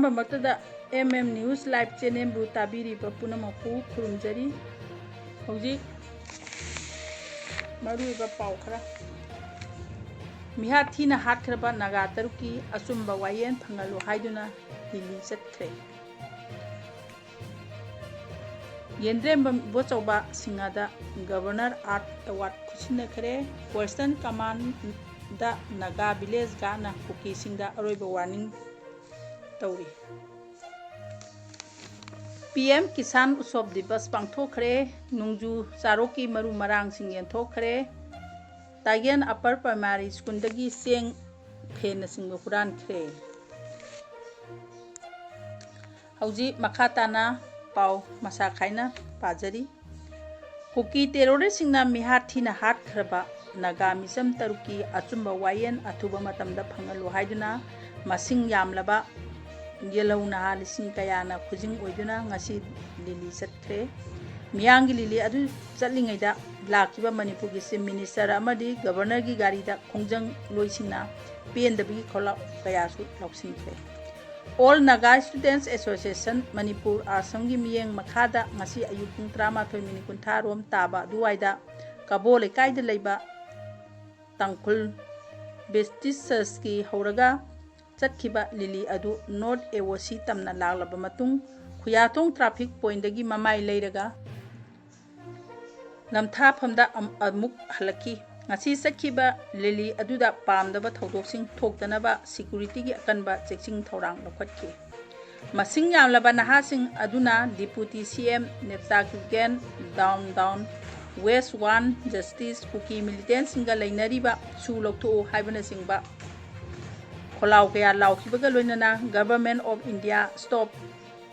ꯑꯍꯥꯟꯕꯃꯛꯇꯗ News Live ꯆꯦꯅꯦꯜꯕꯨ ꯇꯥꯕꯤꯔꯤꯕ ꯄꯨꯝꯅꯃꯛꯄꯨ ꯈꯨꯔꯨꯝꯖꯔꯤ꯫ ꯍꯧꯖꯤꯛ ꯃꯔꯨꯑꯣꯏꯕ ꯄꯥꯎ ꯈꯔ ꯃꯤꯍꯥꯠ ꯊꯤꯅ ꯍꯥꯠꯈ꯭ꯔꯕ ꯅꯥꯒꯥ ꯇꯔꯨꯛꯀꯤ ꯑꯆꯨꯝꯕ ꯋꯥꯌꯦꯜ ꯐꯪꯍꯜꯂꯨ ꯍꯥꯏꯗꯨꯅ ꯗꯤꯜꯂꯤ ꯆꯠꯈ꯭ꯔꯦ꯫ ꯌꯦꯟꯗ꯭ꯔꯦꯝꯕꯝ ꯏꯕꯣꯆꯧꯕ ꯁꯤꯡꯍꯗ ꯒꯕꯔꯅꯔ ꯑꯥꯔꯠ ꯑꯦꯋꯥꯔꯗ ꯈꯨꯠꯁꯤꯟꯅꯈ꯭ꯔꯦ꯫ ꯋꯦꯁꯇꯔꯟ ꯀꯃꯥꯟꯗ ꯅꯥꯒꯥ ꯚꯤꯂꯦꯖ ꯒꯥꯔꯗꯅ ꯀꯨꯀꯤꯁꯤꯡꯗ ꯑꯔꯣꯏꯕ ꯋꯥꯔꯅꯤꯡ ꯇꯧꯔꯤ꯫ PM ꯀꯤꯁꯥꯟ ꯎꯠꯁꯣꯕ ꯗꯤꯕꯁ ꯄꯥꯡꯊꯣꯛꯈ꯭ꯔꯦ꯫ ꯅꯣꯡꯖꯨ ꯆꯥꯔꯣꯛꯀꯤ ꯃꯔꯨ ꯃꯔꯥꯡꯁꯤꯡ ꯌꯦꯟꯊꯣꯛꯈ꯭ꯔꯦ꯫ ꯇꯥꯏꯒꯦꯟ ꯑꯞꯄꯔ ꯄ꯭ꯔꯥꯏꯃꯥꯔꯤ ꯁ꯭ꯀꯨꯜꯗꯒꯤ ꯆꯦꯡ ꯐꯦꯟꯅꯆꯤꯡꯕ ꯍꯨꯔꯥꯟꯈ꯭ꯔꯦ꯫ ꯍꯧꯖꯤꯛ ꯃꯈꯥ ꯇꯥꯅ ꯄꯥꯎ ꯃꯁꯥ ꯈꯥꯏꯅ ꯄꯥꯖꯔꯤ꯫ ꯀꯨꯀꯤ ꯇꯦꯔꯣꯔꯤꯁꯁꯤꯡꯅ ꯃꯤꯍꯥꯠ ꯊꯤꯅ ꯍꯥꯠꯈ꯭ꯔꯕ ꯅꯥꯒꯥ ꯃꯤꯆꯝ ꯇꯔꯨꯛꯀꯤ ꯑꯆꯨꯝꯕ ꯋꯥꯌꯦꯜ ꯑꯊꯨꯕ ꯃꯇꯝꯗ ꯐꯪꯍꯜꯂꯨ ꯍꯥꯏꯗꯨꯅ ꯃꯁꯤꯡ ꯌꯥꯝꯂꯕ ꯌꯦꯜꯍꯧ ꯅꯍꯥ ꯂꯤꯁꯤꯡ ꯀꯌꯥꯅ ꯈꯨꯖꯤꯡ ꯑꯣꯏꯗꯨꯅ ꯉꯁꯤ ꯗꯤꯜꯂꯤ ꯆꯠꯈ꯭ꯔꯦ꯫ ꯃꯤꯌꯥꯝꯒꯤ ꯂꯤꯂꯤ ꯑꯗꯨ ꯆꯠꯂꯤꯉꯩꯗ ꯂꯥꯛꯈꯤꯕ ꯃꯅꯤꯄꯨꯔꯒꯤ ꯆꯤꯐ ꯃꯤꯅꯤꯁꯇꯔ ꯑꯃꯗꯤ ꯒꯕꯔꯅꯔꯒꯤ ꯒꯥꯔꯤꯗ ꯈꯣꯡꯖꯪꯂꯣꯏꯁꯤꯡꯅ ꯄꯦꯟꯗꯕꯒꯤ ꯈꯣꯜꯂꯥꯎ ꯀꯌꯥꯁꯨ ꯂꯧꯁꯤꯟꯈ꯭ꯔꯦ꯫ ꯑꯣꯜ ꯅꯥꯒꯥ ꯁ꯭ꯇꯨꯗꯦꯟꯠꯁ ꯑꯦꯁꯣꯁꯤꯌꯦꯁꯟ ꯃꯅꯤꯄꯨꯔ ꯑꯥꯁꯥꯝꯒꯤ ꯃꯤꯠꯌꯦꯡ ꯃꯈꯥꯗ ꯉꯁꯤ ꯑꯌꯨꯛ ꯄꯨꯡ 13:50 ꯔꯣꯝ ꯇꯥꯕ ꯑꯗꯨꯋꯥꯏꯗ ꯀꯕꯣ ꯂꯩꯀꯥꯏꯗ ꯂꯩꯕ ꯇꯥꯡꯈꯨꯜ ꯕꯦꯞꯇꯤꯁꯠ ꯆꯔꯆꯀꯤ ꯍꯧꯔꯒ ꯆꯠꯈꯤꯕ ꯂꯤꯂꯤ ꯑꯗꯨ ꯅꯣꯔꯠ ꯑꯦꯋꯣꯁꯤ ꯇꯝꯅ ꯂꯥꯛꯂꯕ ꯃꯇꯨꯡ ꯈꯨꯌꯥꯊꯣꯡ ꯇ꯭ꯔꯥꯐꯤꯛ ꯄꯣꯏꯟꯠꯇꯒꯤ ꯃꯃꯥꯏ ꯂꯩꯔꯒ ꯅꯝꯊꯥꯐꯝꯗ ꯑꯃꯨꯛ ꯍꯜꯂꯛꯈꯤ꯫ ꯉꯁꯤ ꯆꯠꯈꯤꯕ ꯂꯤꯂꯤ ꯑꯗꯨꯗ ꯄꯥꯝꯗꯕ ꯊꯧꯗꯣꯛꯁꯤꯡ ꯊꯣꯛꯇꯅꯕ ꯁꯦꯀ꯭ꯌꯨꯔꯤꯇꯤꯒꯤ ꯑꯀꯟꯕ ꯆꯦꯛꯁꯤꯟ ꯊꯧꯔꯥꯡ ꯂꯧꯈꯠꯈꯤ꯫ ꯃꯁꯤꯡ ꯌꯥꯝꯂꯕ ꯅꯍꯥꯁꯤꯡ ꯑꯗꯨꯅ ꯗꯤꯄꯨꯇꯤ CM ꯅꯦꯞꯆꯥꯀ꯭ꯌꯨꯒꯦꯟ ꯗꯥꯎꯟ ꯋꯦꯁꯠ ꯋꯥꯟ ꯖꯁꯇꯤꯁ ꯀꯨꯀꯤ ꯃꯤꯂꯤꯇꯦꯟꯠꯁꯤꯡꯒ ꯂꯩꯅꯔꯤꯕ ꯁꯨ ꯂꯧꯊꯣꯛꯎ ꯍꯥꯏꯕꯅꯆꯤꯡꯕ ꯈꯣꯜꯂꯥꯎ ꯀꯌꯥ ꯂꯥꯎꯈꯤꯕꯒ ꯂꯣꯏꯅꯅ government of India stop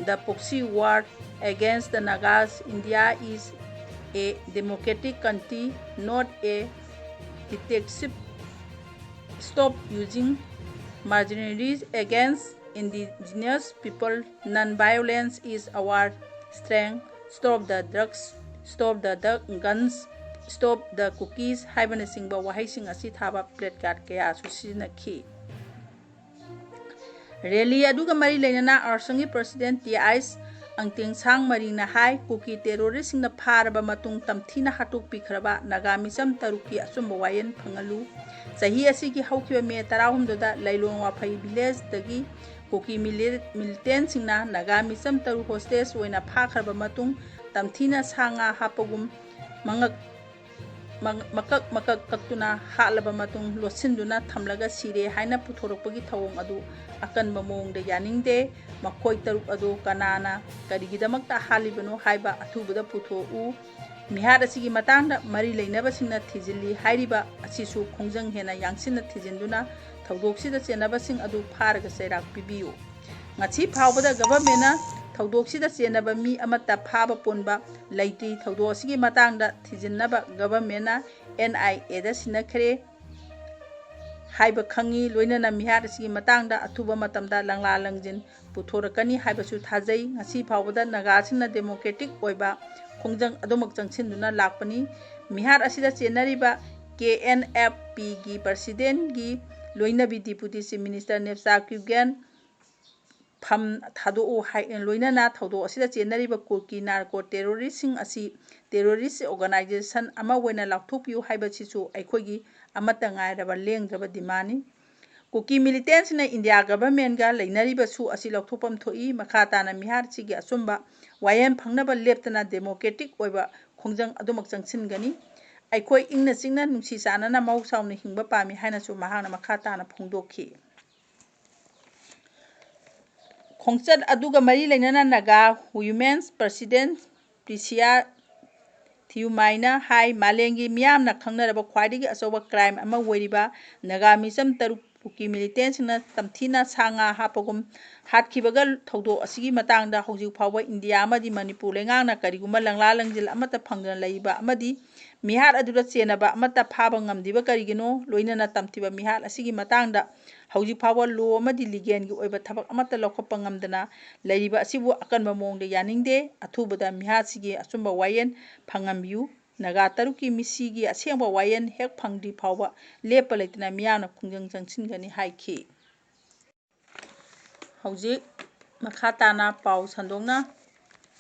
the proxy war against the Nagas India is a democratic country, not a dictatorship. Stop using mercenaries against indigenous people. Non-violence is our strength. Stop the drugs. Stop the guns. Stop the cookies. 하이ꯕꯅꯆꯤꯡꯕ ꯋꯥꯍꯩꯁꯤꯡ ꯑꯁꯤ ꯊꯥꯕ ꯄ꯭ꯂꯦꯀꯥꯔꯗ ꯀꯌꯥꯁꯨ ꯁꯤꯖꯤꯟꯅꯈꯤ꯫ Rally ꯑꯗꯨꯒ ꯃꯔꯤ ꯂꯩꯅꯅ ꯑꯁꯥꯝꯒꯤ president T H. ꯑꯪꯇꯦꯡꯁꯥꯡ ꯃꯔꯤꯡꯅ ꯍꯥꯏ ꯀꯨꯀꯤ ꯇꯦꯔꯣꯔꯤꯁꯁꯤꯡꯅ ꯐꯥꯔꯕ ꯃꯇꯨꯡ ꯇꯝꯊꯤꯅ ꯍꯥꯠꯇꯣꯛꯄꯤꯈ꯭ꯔꯕ ꯅꯥꯒꯥ ꯃꯤꯆꯝ ꯇꯔꯨꯛꯀꯤ ꯑꯆꯨꯝꯕ ꯋꯥꯌꯦꯜ ꯐꯪꯍꯜꯂꯨ꯫ ꯆꯍꯤ ꯑꯁꯤꯒꯤ ꯍꯧꯈꯤꯕ ꯃꯦ 16ꯗ ꯂꯩꯂꯣꯡ ꯋꯥꯐꯩ ꯚꯤꯂꯦꯖꯗꯒꯤ ꯀꯨꯀꯤ ꯃꯤꯂꯤꯇꯦꯟꯠꯁꯤꯡꯅ ꯅꯥꯒꯥ ꯃꯤꯆꯝ ꯇꯔꯨꯛ ꯍꯣꯁꯇꯦꯖ ꯑꯣꯏꯅ ꯐꯥꯈ꯭ꯔꯕ ꯃꯇꯨꯡ ꯇꯝꯊꯤꯅ ꯁꯥ ꯉꯥ ꯍꯥꯞꯄꯒꯨꯝ ꯃꯀꯛ ꯀꯛꯇꯨꯅ ꯍꯥꯠꯂꯕ ꯃꯇꯨꯡ ꯂꯣꯠꯁꯤꯟꯗꯨꯅ ꯊꯝꯂꯒ ꯁꯤꯔꯦ ꯍꯥꯏꯅ ꯄꯨꯊꯣꯔꯛꯄꯒꯤ ꯊꯧꯑꯣꯡ ꯑꯗꯨ ꯑꯀꯟꯕ ꯃꯑꯣꯡꯗ ꯌꯥꯅꯤꯡꯗꯦ꯫ ꯃꯈꯣꯏ ꯇꯔꯨꯛ ꯑꯗꯨ ꯀꯅꯥꯅ ꯀꯔꯤꯒꯤꯗꯃꯛꯇ ꯍꯥꯠꯂꯤꯕꯅꯣ ꯍꯥꯏꯕ ꯑꯊꯨꯕꯗ ꯄꯨꯊꯣꯛꯎ꯫ ꯃꯤꯍꯥꯠ ꯑꯁꯤꯒꯤ ꯃꯇꯥꯡꯗ ꯃꯔꯤ ꯂꯩꯅꯕꯁꯤꯡꯅ ꯊꯤꯖꯤꯜꯂꯤ ꯍꯥꯏꯔꯤꯕ ꯑꯁꯤꯁꯨ ꯈꯣꯡꯖꯪ ꯍꯦꯟꯅ ꯌꯥꯡꯁꯤꯟꯅ ꯊꯤꯖꯤꯟꯗꯨꯅ ꯊꯧꯗꯣꯛꯁꯤꯗ ꯆꯦꯟꯅꯕꯁꯤꯡ ꯑꯗꯨ ꯐꯥꯔꯒ ꯆꯩꯔꯥꯛ ꯄꯤꯕꯤꯌꯨ꯫ ꯉꯁꯤ ꯐꯥꯎꯕꯗ ꯒꯚꯔꯟꯃꯦꯟꯠꯅ ꯊꯧꯗꯣꯛꯁꯤꯗ ꯆꯦꯟꯅꯕ ꯃꯤ ꯑꯃꯠꯇ ꯐꯥꯕ ꯄꯨꯟꯕ ꯂꯩꯇ꯭ꯔꯤ꯫ ꯊꯧꯗꯣꯛ ꯑꯁꯤꯒꯤ ꯃꯇꯥꯡꯗ ꯊꯤꯖꯤꯟꯅꯕ ꯒꯚꯔꯟꯃꯦꯟꯠꯅ NIAꯗ ꯁꯤꯟꯅꯈ꯭ꯔꯦ ꯍꯥꯏꯕ ꯈꯪꯉꯤ꯫ ꯂꯣꯏꯅꯅ ꯃꯤꯍꯥꯠ ꯑꯁꯤꯒꯤ ꯃꯇꯥꯡꯗ ꯑꯊꯨꯕ ꯃꯇꯝꯗ ꯂꯪꯂꯥ ꯂꯪꯖꯤꯟ ꯄꯨꯊꯣꯔꯛꯀꯅꯤ ꯍꯥꯏꯕꯁꯨ ꯊꯥꯖꯩ꯫ ꯉꯁꯤ ꯐꯥꯎꯕꯗ ꯅꯥꯒꯥꯁꯤꯡꯅ ꯗꯦꯃꯣꯀ꯭ꯔꯦꯇꯤꯛ ꯑꯣꯏꯕ ꯈꯣꯡꯖꯪ ꯑꯗꯨꯃꯛ ꯆꯪꯁꯤꯟꯗꯨꯅ ꯂꯥꯛꯄꯅꯤ꯫ ꯃꯤꯍꯥꯠ ꯑꯁꯤꯗ ꯆꯦꯟꯅꯔꯤꯕ KNFPꯒꯤ ꯄ꯭ꯔꯁꯤꯗꯦꯟꯠꯒꯤ ꯂꯣꯏꯅꯕꯤ ꯗꯤꯄꯨꯇꯤ ꯆꯤꯐ ꯃꯤꯅꯤꯁꯇꯔ ꯅꯦꯞꯆꯥꯀ꯭ꯌꯨꯒꯦꯟ ꯐꯝ ꯊꯥꯗꯣꯛꯎ ꯂꯣꯏꯅꯅ ꯊꯧꯗꯣꯛ ꯑꯁꯤꯗ ꯆꯦꯟꯅꯔꯤꯕ ꯀꯨꯀꯤ ꯅꯥꯔꯀꯣ ꯇꯦꯔꯣꯔꯤꯁꯠꯁꯤꯡ ꯑꯁꯤ ꯇꯦꯔꯣꯔꯤꯁꯠ ꯑꯣꯔꯒꯅꯥꯏꯖꯦꯁꯟ ꯑꯃ ꯑꯣꯏꯅ ꯂꯥꯎꯊꯣꯛꯄꯤꯌꯨ ꯍꯥꯏꯕꯁꯤꯁꯨ ꯑꯩꯈꯣꯏꯒꯤ ꯑꯃꯠꯇ ꯉꯥꯏꯔꯕ ꯂꯦꯡꯗ꯭ꯔꯕ ꯗꯤꯃꯥꯟꯅꯤ꯫ ꯀꯨꯀꯤ ꯃꯤꯂꯤꯇꯦꯟꯠꯁꯤꯡꯅ ꯏꯟꯗꯤꯌꯥ ꯒꯚꯔꯟꯃꯦꯟꯠꯒ ꯂꯩꯅꯔꯤꯕ ꯁꯨ ꯑꯁꯤ ꯂꯧꯊꯣꯛꯐꯝ ꯊꯣꯛꯏ꯫ ꯃꯈꯥ ꯇꯥꯅ ꯃꯤꯍꯥꯠ ꯑꯁꯤꯒꯤ ꯑꯆꯨꯝꯕ ꯋꯥꯌꯦꯜ ꯐꯪꯅꯕ ꯂꯦꯞꯇꯅ ꯗꯦꯃꯣꯀ꯭ꯔꯦꯇꯤꯛ ꯑꯣꯏꯕ ꯈꯣꯡꯖꯪ ꯑꯗꯨꯃꯛ ꯆꯪꯁꯤꯟꯒꯅꯤ꯫ ꯑꯩꯈꯣꯏ ꯏꯪꯅ ꯆꯤꯛꯅ ꯅꯨꯡꯁꯤ ꯆꯥꯟꯅꯅ ꯃꯍꯧꯁꯥꯅ ꯍꯤꯡꯕ ꯄꯥꯝꯃꯤ ꯍꯥꯏꯅꯁꯨ ꯃꯍꯥꯛꯅ ꯃꯈꯥ ꯇꯥꯅ ꯐꯣꯡꯗꯣꯛꯈꯤ꯫ ꯈꯣꯡꯆꯠ ꯑꯗꯨꯒ ꯃꯔꯤ ꯂꯩꯅꯅ ꯅꯥꯒꯥ ꯋꯨꯃꯦꯟꯁ ꯄ꯭ꯔꯁꯤꯗꯦꯟꯠ ꯄ꯭ꯔꯤꯁꯤꯌꯥ ꯊꯤꯌꯨꯃꯥꯏꯅ ꯍꯥꯏ ꯃꯥꯂꯦꯝꯒꯤ ꯃꯤꯌꯥꯝꯅ ꯈꯪꯅꯔꯕ ꯈ꯭ꯋꯥꯏꯗꯒꯤ ꯑꯆꯧꯕ ꯀ꯭ꯔꯥꯏꯝ ꯑꯃ ꯑꯣꯏꯔꯤꯕ ꯅꯥꯒꯥ ꯃꯤꯆꯝ ꯇꯔꯨꯛ ꯀꯨꯀꯤ ꯃꯤꯂꯤꯇꯦꯟꯠꯁꯤꯡꯅ ꯇꯝꯊꯤꯅ ꯁꯥ ꯉꯥ ꯍꯥꯞꯄꯒꯨꯝ ꯍꯥꯠꯈꯤꯕꯒ ꯊꯧꯗꯣꯛ ꯑꯁꯤꯒꯤ ꯃꯇꯥꯡꯗ ꯍꯧꯖꯤꯛ ꯐꯥꯎꯕ ꯏꯟꯗꯤꯌꯥ ꯑꯃꯗꯤ ꯃꯅꯤꯄꯨꯔ ꯂꯩꯉꯥꯛꯅ ꯀꯔꯤꯒꯨꯝꯕ ꯂꯪꯂꯥ ꯂꯪꯖꯤꯜ ꯑꯃꯠꯇ ꯐꯪꯗꯅ ꯂꯩꯔꯤꯕ ꯑꯃꯗꯤ ꯃꯤꯍꯥꯠ ꯑꯗꯨꯗ ꯆꯦꯟꯅꯕ ꯑꯃꯠꯇ ꯐꯥꯕ ꯉꯝꯗ꯭ꯔꯤꯕ ꯀꯔꯤꯒꯤꯅꯣ? ꯂꯣꯏꯅꯅ ꯇꯝꯊꯤꯕ ꯃꯤꯍꯥꯠ ꯑꯁꯤꯒꯤ ꯃꯇꯥꯡꯗ ꯍꯧꯖꯤꯛ ꯐꯥꯎꯕ ꯂꯣ ꯑꯃꯗꯤ ꯂꯤꯒꯦꯜꯒꯤ ꯑꯣꯏꯕ ꯊꯕꯛ ꯑꯃꯠꯇ ꯂꯧꯈꯠꯄ ꯉꯝꯗꯅ ꯂꯩꯔꯤꯕ ꯑꯁꯤꯕꯨ ꯑꯀꯟꯕ ꯃꯑꯣꯡꯗ ꯌꯥꯅꯤꯡꯗꯦ꯫ ꯑꯊꯨꯕꯗ ꯃꯤꯍꯥꯠꯁꯤꯒꯤ ꯑꯆꯨꯝꯕ ꯋꯥꯌꯦꯜ ꯐꯪꯍꯟꯕꯤꯌꯨ꯫ ꯅꯥꯒꯥ ꯇꯔꯨꯛꯀꯤ ꯃꯤꯁꯤꯒꯤ ꯑꯁꯦꯡꯕ ꯋꯥꯌꯦꯜ ꯍꯦꯛ ꯐꯪꯗ꯭ꯔꯤ ꯐꯥꯎꯕ ꯂꯦꯞꯄ ꯂꯩꯇꯅ ꯃꯤꯌꯥꯝꯅ ꯈꯣꯡꯖꯪ ꯆꯪꯁꯤꯟꯒꯅꯤ ꯍꯥꯏꯈꯤ꯫ ꯍꯧꯖꯤꯛ ꯃꯈꯥ ꯇꯥꯅ ꯄꯥꯎ ꯁꯟꯗꯣꯛꯅ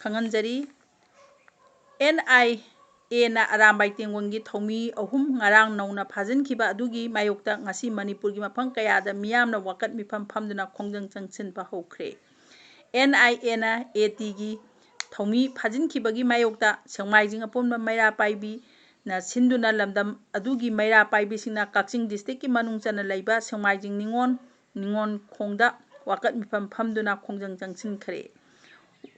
ꯈꯪꯍꯟꯖꯔꯤ꯫ NIA ꯑꯔꯥꯝꯕꯥꯏ ꯇꯦꯡꯒꯣꯟꯒꯤ ꯊꯧꯃꯤ 3 ꯉꯔꯥꯡ ꯅꯧꯅ ꯐꯥꯖꯤꯟꯈꯤꯕ ꯑꯗꯨꯒꯤ ꯃꯥꯌꯣꯛꯇ ꯉꯁꯤ ꯃꯅꯤꯄꯨꯔꯒꯤ ꯃꯐꯝ ꯀꯌꯥꯗ ꯃꯤꯌꯥꯝꯅ ꯋꯥꯀꯠ ꯃꯤꯐꯝ ꯐꯝꯗꯨꯅ ꯈꯣꯡꯖꯪ ꯆꯪꯁꯤꯟꯕ ꯍꯧꯈ꯭ꯔꯦ꯫ NIA ATꯒꯤ ꯊꯧꯃꯤ ꯐꯥꯖꯤꯟꯈꯤꯕꯒꯤ ꯃꯥꯌꯣꯛꯇ ꯁꯦꯛꯃꯥꯏꯖꯤꯡ ꯑꯄꯨꯟꯕ ꯃꯩꯔꯥ ꯄꯥꯏꯕꯤꯅ ꯁꯤꯟꯗꯨꯅ ꯂꯝꯗꯝ ꯑꯗꯨꯒꯤ ꯃꯩꯔꯥ ꯄꯥꯏꯕꯤꯁꯤꯡꯅ ꯀꯛꯆꯤꯡ ꯗꯤꯁꯇ꯭ꯔꯤꯛꯀꯤ ꯃꯅꯨꯡ ꯆꯟꯅ ꯂꯩꯕ ꯁꯦꯛꯃꯥꯏꯖꯤꯡ ꯅꯤꯉꯣꯜꯈꯣꯡꯗ ꯋꯥꯀꯠ ꯃꯤꯐꯝ ꯐꯝꯗꯨꯅ ꯈꯣꯡꯖꯪ ꯆꯪꯁꯤꯟꯈ꯭ꯔꯦ꯫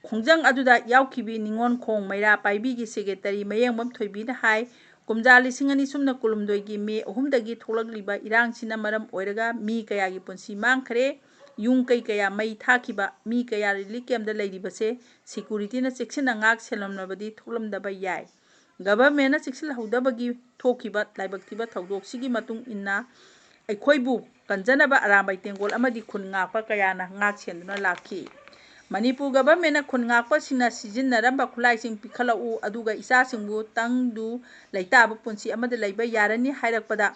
ꯈꯣꯡꯖꯪ ꯑꯗꯨꯗ ꯌꯥꯎꯈꯤꯕꯤ ꯅꯤꯉꯣꯜꯈꯣꯡ ꯃꯩꯔꯥ ꯄꯥꯏꯕꯤꯒꯤ ꯁꯦꯀ꯭ꯔꯦꯇꯔꯤ ꯃꯌꯦꯡꯕꯝ ꯊꯣꯏꯕꯤꯅ ꯍꯥꯏ ꯀꯨꯝꯖꯥ 2019ꯒꯤ ꯃꯦ 3ꯗꯒꯤ ꯊꯣꯛꯂꯛꯂꯤꯕ ꯏꯔꯥꯡꯁꯤꯅ ꯃꯔꯝ ꯑꯣꯏꯔꯒ ꯃꯤ ꯀꯌꯥꯒꯤ ꯄꯨꯟꯁꯤ ꯃꯥꯡꯈ꯭ꯔꯦ, ꯌꯨꯝ ꯀꯩ ꯀꯌꯥ ꯃꯩ ꯊꯥꯈꯤꯕ, ꯃꯤ ꯀꯌꯥ ꯔꯤꯂꯤꯐ ꯀꯦꯝꯞꯇ ꯂꯩꯔꯤꯕꯁꯦ ꯁꯦꯀ꯭ꯌꯨꯔꯤꯇꯤꯅ ꯆꯦꯛꯁꯤꯟꯅ ꯉꯥꯛ ꯁꯦꯜꯂꯝꯂꯕꯗꯤ ꯊꯣꯛꯂꯝꯗꯕ ꯌꯥꯏ꯫ ꯒꯚꯔꯟꯃꯦꯟꯠꯅ ꯆꯦꯛꯁꯤꯜꯍꯧꯗꯕꯒꯤ ꯊꯣꯛꯈꯤꯕ ꯂꯥꯏꯕꯛ ꯊꯤꯕ ꯊꯧꯗꯣꯛꯁꯤꯒꯤ ꯃꯇꯨꯡ ꯏꯟꯅ ꯑꯩꯈꯣꯏꯕꯨ ꯀꯟꯖꯅꯕ ꯑꯔꯥꯝꯕꯥꯏ ꯇꯦꯡꯒꯣꯜ ꯑꯃꯗꯤ ꯈꯨꯟ ꯉꯥꯛꯄ ꯀꯌꯥꯅ ꯉꯥꯛ ꯁꯦꯟꯗꯨꯅ ꯂꯥꯛꯈꯤ꯫ ꯃꯅꯤꯄꯨꯔ ꯒꯚꯔꯟꯃꯦꯟꯠꯅ ꯈꯨꯟ ꯉꯥꯛꯄꯁꯤꯡꯅ ꯁꯤꯖꯤꯟꯅꯔꯝꯕ ꯈꯨꯠꯂꯥꯏꯁꯤꯡ ꯄꯤꯈꯠꯂꯛꯎ ꯑꯗꯨꯒ ꯏꯆꯥꯁꯤꯡꯕꯨ ꯇꯪꯗꯨ ꯂꯩꯇꯥꯕ ꯄꯨꯟꯁꯤ ꯑꯃꯗ ꯂꯩꯕ ꯌꯥꯔꯅꯤ ꯍꯥꯏꯔꯛꯄꯗ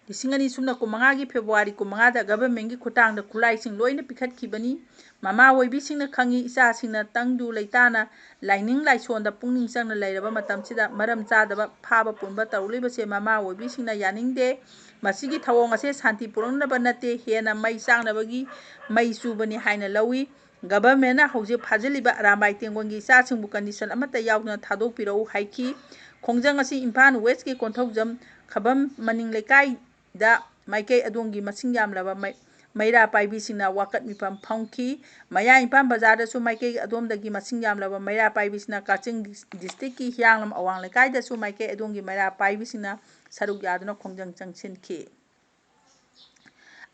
2015ꯒꯤ ꯐꯦꯕ꯭ꯔꯨꯋꯥꯔꯤ 15ꯗ ꯒꯚꯔꯟꯃꯦꯟꯠꯀꯤ ꯈꯨꯠꯊꯥꯡꯗ ꯈꯨꯠꯂꯥꯏꯁꯤꯡ ꯂꯣꯏꯅ ꯄꯤꯈꯠꯈꯤꯕꯅꯤ꯫ ꯃꯃꯥ ꯑꯣꯏꯕꯤꯁꯤꯡꯅ ꯈꯪꯏ ꯏꯆꯥꯁꯤꯡꯅ ꯇꯪꯗꯨ ꯂꯩꯇꯥꯅ ꯂꯥꯏꯅꯤꯡ ꯂꯥꯏꯁꯣꯟꯗ ꯄꯨꯛꯅꯤꯡ ꯆꯪꯅ ꯂꯩꯔꯕ ꯃꯇꯝꯁꯤꯗ ꯃꯔꯝ ꯆꯥꯗꯕ ꯐꯥꯕ ꯄꯨꯟꯕ ꯇꯧꯔꯛꯂꯤꯕꯁꯦ ꯃꯃꯥ ꯑꯣꯏꯕꯤꯁꯤꯡꯅ ꯌꯥꯅꯤꯡꯗꯦ꯫ ꯃꯁꯤꯒꯤ ꯊꯧꯑꯣꯡ ꯑꯁꯦ ꯁꯥꯟꯇꯤ ꯄꯨꯔꯛꯅꯕ ꯅꯠꯇꯦ, ꯍꯦꯟꯅ ꯃꯩ ꯆꯥꯛꯅꯕꯒꯤ ꯃꯩ ꯆꯨꯕꯅꯤ ꯍꯥꯏꯅ ꯂꯧꯏ꯫ ꯒꯚꯔꯟꯃꯦꯟꯠꯅ ꯍꯧꯖꯤꯛ ꯐꯥꯖꯤꯜꯂꯤꯕ ꯑꯔꯥꯝꯕꯥꯏ ꯇꯦꯡꯒꯣꯟꯒꯤ ꯏꯆꯥꯁꯤꯡꯕꯨ ꯀꯟꯗꯤꯁꯟ ꯑꯃꯠꯇ ꯌꯥꯎꯗꯅ ꯊꯥꯗꯣꯛꯄꯤꯔꯛꯎ ꯍꯥꯏꯈꯤ꯫ ꯈꯣꯡꯖꯪ ꯑꯁꯤ ꯏꯝꯐꯥꯜ ꯋꯦꯁꯀꯤ ꯀꯣꯟꯊꯧꯖꯝ ꯈꯕꯝ ꯃꯅꯤꯡ ꯂꯩꯀꯥꯏꯗ ꯃꯥꯏꯀꯩ ꯑꯗꯣꯝꯒꯤ ꯃꯁꯤꯡ ꯌꯥꯝꯂꯕ ꯃꯩꯔꯥ ꯄꯥꯏꯕꯤꯁꯤꯡꯅ ꯋꯥꯀꯠ ꯃꯤꯐꯝ ꯐꯝꯈꯤ꯫ ꯃꯌꯥ ꯏꯝꯐꯥꯜ ꯕꯖꯥꯔꯗꯁꯨ ꯃꯥꯏꯀꯩ ꯑꯗꯣꯝꯗꯒꯤ ꯃꯁꯤꯡ ꯌꯥꯝꯂꯕ ꯃꯩꯔꯥ ꯄꯥꯏꯕꯤꯁꯤꯡꯅ, ꯀꯛꯆꯤꯡ ꯗꯤꯁꯇ꯭ꯔꯤꯛꯀꯤ ꯍꯤꯌꯥꯡꯂꯝ ꯑꯋꯥꯡ ꯂꯩꯀꯥꯏꯗꯁꯨ ꯃꯥꯏꯀꯩ ꯑꯗꯣꯝꯒꯤ ꯃꯩꯔꯥ ꯄꯥꯏꯕꯤꯁꯤꯡꯅ ꯁꯔꯨꯛ ꯌꯥꯗꯨꯅ ꯈꯣꯡꯖꯪ ꯆꯪꯁꯤꯟꯈꯤ꯫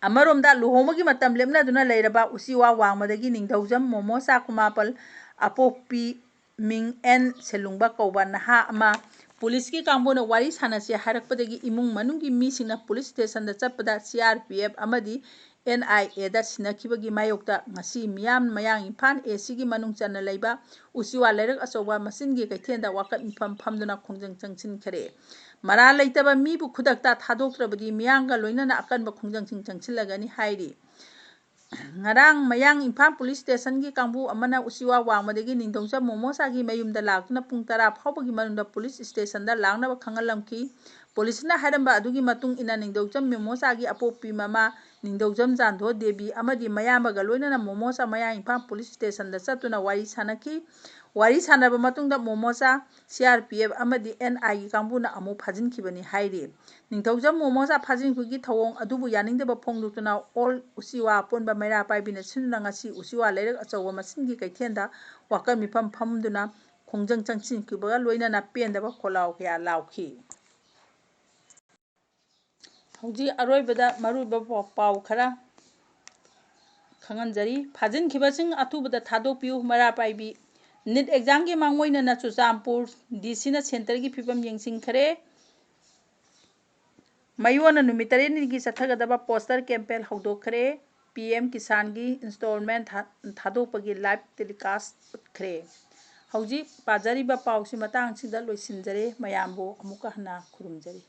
ꯑꯃꯔꯣꯝꯗ ꯂꯨꯍꯣꯡꯕꯒꯤ ꯃꯇꯝ ꯂꯦꯞꯅꯗꯨꯅ ꯂꯩꯔꯕ ꯎꯆꯤꯋꯥ ꯋꯥꯡꯃꯗꯒꯤ ꯅꯤꯡꯊꯧꯖꯝ ꯃꯣꯃꯣꯆꯥ ꯈꯨꯃꯥꯄꯜ ꯑꯄꯣꯛꯄꯤ ꯃꯤꯡ N. ꯁꯦꯂꯨꯡꯕ ꯀꯧꯕ ꯅꯍꯥ ꯑꯃ ꯄꯨꯂꯤꯁꯀꯤ ꯀꯥꯡꯕꯨꯅ ꯋꯥꯔꯤ ꯁꯥꯟꯅꯁꯦ ꯍꯥꯏꯔꯛꯄꯗꯒꯤ ꯏꯃꯨꯡ ꯃꯅꯨꯡꯒꯤ ꯃꯤꯁꯤꯡꯅ ꯄꯨꯂꯤꯁ ꯁ꯭ꯇꯦꯁꯟꯗ ꯆꯠꯄꯗ CRPF ꯑꯃꯗꯤ NIAꯗ ꯁꯤꯟꯅꯈꯤꯕꯒꯤ ꯃꯥꯌꯣꯛꯇ ꯉꯁꯤ ꯃꯌꯥꯡ ꯏꯝꯐꯥꯜ ACꯒꯤ ꯃꯅꯨꯡ ꯆꯟꯅ ꯂꯩꯕ ꯎꯆꯤꯋꯥ ꯂꯩꯔꯛ ꯑꯆꯧꯕ ꯃꯆꯤꯟꯒꯤ ꯀꯩꯊꯦꯜꯗ ꯋꯥꯀꯠ ꯃꯤꯐꯝ ꯐꯝꯗꯨꯅ ꯈꯣꯡꯖꯪ ꯆꯪꯁꯤꯟꯈ꯭ꯔꯦ꯫ ꯃꯔꯥꯜ ꯂꯩꯇꯕ ꯃꯤꯕꯨ ꯈꯨꯗꯛꯇ ꯊꯥꯗꯣꯛꯇ꯭ꯔꯕꯗꯤ ꯃꯤꯌꯥꯝꯒ ꯂꯣꯏꯅꯅ ꯑꯀꯟꯕ ꯈꯣꯡꯖꯪꯁꯤꯡ ꯆꯪꯁꯤꯜꯂꯒꯅꯤ ꯍꯥꯏꯔꯤ꯫ ꯉꯔꯥꯡ ꯃꯌꯥꯡ ꯏꯝꯐꯥꯜ ꯄꯨꯂꯤꯁ ꯁ꯭ꯇꯦꯁꯟꯒꯤ ꯀꯥꯡꯕꯨ ꯑꯃꯅ ꯎꯆꯤꯋꯥ ꯋꯥꯡꯃꯗꯒꯤ ꯅꯤꯡꯊꯧꯖꯝ ꯃꯣꯃꯣꯆꯥꯒꯤ ꯃꯌꯨꯝꯗ ꯂꯥꯛꯇꯨꯅ ꯄꯨꯡ 10 ꯐꯥꯎꯕꯒꯤ ꯃꯅꯨꯡꯗ ꯄꯨꯂꯤꯁ ꯁ꯭ꯇꯦꯁꯟꯗ ꯂꯥꯛꯅꯕ ꯈꯪꯍꯜꯂꯝꯈꯤ꯫ ꯄꯨꯂꯤꯁꯅ ꯍꯥꯏꯔꯝꯕ ꯑꯗꯨꯒꯤ ꯃꯇꯨꯡ ꯏꯟꯅ ꯅꯤꯡꯊꯧꯖꯝ ꯃꯣꯃꯣꯆꯥꯒꯤ ꯑꯄꯣꯛꯄꯤ ꯃꯃꯥ ꯅꯤꯡꯊꯧꯖꯝ ꯖꯥꯟꯙꯣ ꯗꯦꯕꯤ ꯑꯃꯗꯤ ꯃꯌꯥꯝꯕꯒ ꯂꯣꯏꯅꯅ ꯃꯣꯃꯣꯆꯥ ꯃꯌꯥꯡ ꯏꯝꯐꯥꯜ ꯄꯨꯂꯤꯁ ꯁ꯭ꯇꯦꯁꯟꯗ ꯆꯠꯇꯨꯅ ꯋꯥꯔꯤ ꯁꯥꯟꯅꯈꯤ꯫ ꯋꯥꯔꯤ ꯁꯥꯟꯅꯔꯕ ꯃꯇꯨꯡꯗ ꯃꯣꯃꯣꯆꯥ, CRPF ꯑꯃꯗꯤ NIꯒꯤ ꯀꯥꯡꯕꯨꯅ ꯑꯃꯨꯛ ꯐꯥꯖꯤꯟꯈꯤꯕꯅꯤ ꯍꯥꯏꯔꯤ꯫ ꯅꯤꯡꯊꯧꯖꯝ ꯃꯣꯃꯣꯆꯥ ꯐꯥꯖꯤꯟꯈꯤꯕꯒꯤ ꯊꯧꯑꯣꯡ ꯑꯗꯨꯕꯨ ꯌꯥꯅꯤꯡꯗꯕ ꯐꯣꯡꯗꯣꯛꯇꯨꯅ ꯑꯣꯜ ꯎꯆꯤꯋꯥ ꯑꯄꯨꯟꯕ ꯃꯩꯔꯥ ꯄꯥꯏꯕꯤꯅ ꯁꯤꯟꯗꯨꯅ ꯉꯁꯤ ꯎꯆꯤꯋꯥ ꯂꯩꯔꯛ ꯑꯆꯧꯕ ꯃꯆꯤꯟꯒꯤ ꯀꯩꯊꯦꯜꯗ ꯋꯥꯀꯠ ꯃꯤꯐꯝ ꯐꯝꯗꯨꯅ ꯈꯣꯡꯖꯪ ꯆꯪꯁꯤꯟꯈꯤꯕꯒ ꯂꯣꯏꯅꯅ ꯄꯦꯟꯗꯕ ꯈꯣꯜꯂꯥꯎ ꯀꯌꯥ ꯂꯥꯎꯈꯤ꯫ ꯍꯧꯖꯤꯛ ꯑꯔꯣꯏꯕꯗ ꯃꯔꯨꯑꯣꯏꯕ ꯄꯥꯎ ꯈꯔ ꯈꯪꯍꯟꯖꯔꯤ꯫ ꯐꯥꯖꯤꯟꯈꯤꯕꯁꯤꯡ ꯑꯊꯨꯕꯗ ꯊꯥꯗꯣꯛꯄꯤꯌꯨ ꯃꯩꯔꯥ ꯄꯥꯏꯕꯤ꯫ ꯅꯤꯠ ꯑꯦꯛꯖꯥꯝꯒꯤ ꯃꯥꯡꯑꯣꯏꯅꯅ ꯆꯨꯔꯆꯥꯟꯄꯨꯔ DCꯅ ꯁꯦꯟꯇꯔꯒꯤ ꯐꯤꯚꯝ ꯌꯦꯡꯁꯤꯟꯈ꯭ꯔꯦ꯫ ꯃꯌꯣꯟꯅ ꯅꯨꯃꯤꯠ 7ꯅꯤꯒꯤ ꯆꯠꯊꯒꯗꯕ ꯄꯣꯁꯇꯔ ꯀꯦꯝꯄꯦꯟ ꯍꯧꯗꯣꯛꯈ꯭ꯔꯦ꯫ PM ꯀꯤꯁꯥꯟꯒꯤ ꯏꯟꯁꯇꯣꯜꯃꯦꯟꯠ ꯊꯥꯗꯣꯛꯄꯒꯤ ꯂꯥꯏꯚ ꯇꯦꯂꯤꯀꯥꯁꯠ ꯎꯠꯈ꯭ꯔꯦ꯫ ꯍꯧꯖꯤꯛ ꯄꯥꯖꯔꯤꯕ ꯄꯥꯎꯁꯤ ꯃꯇꯥꯡꯁꯤꯗ ꯂꯣꯏꯁꯤꯟꯖꯔꯦ꯫ ꯃꯌꯥꯝꯕꯨ ꯑꯃꯨꯛꯀ ꯍꯟꯅ ꯈꯨꯔꯨꯝꯖꯔꯤ꯫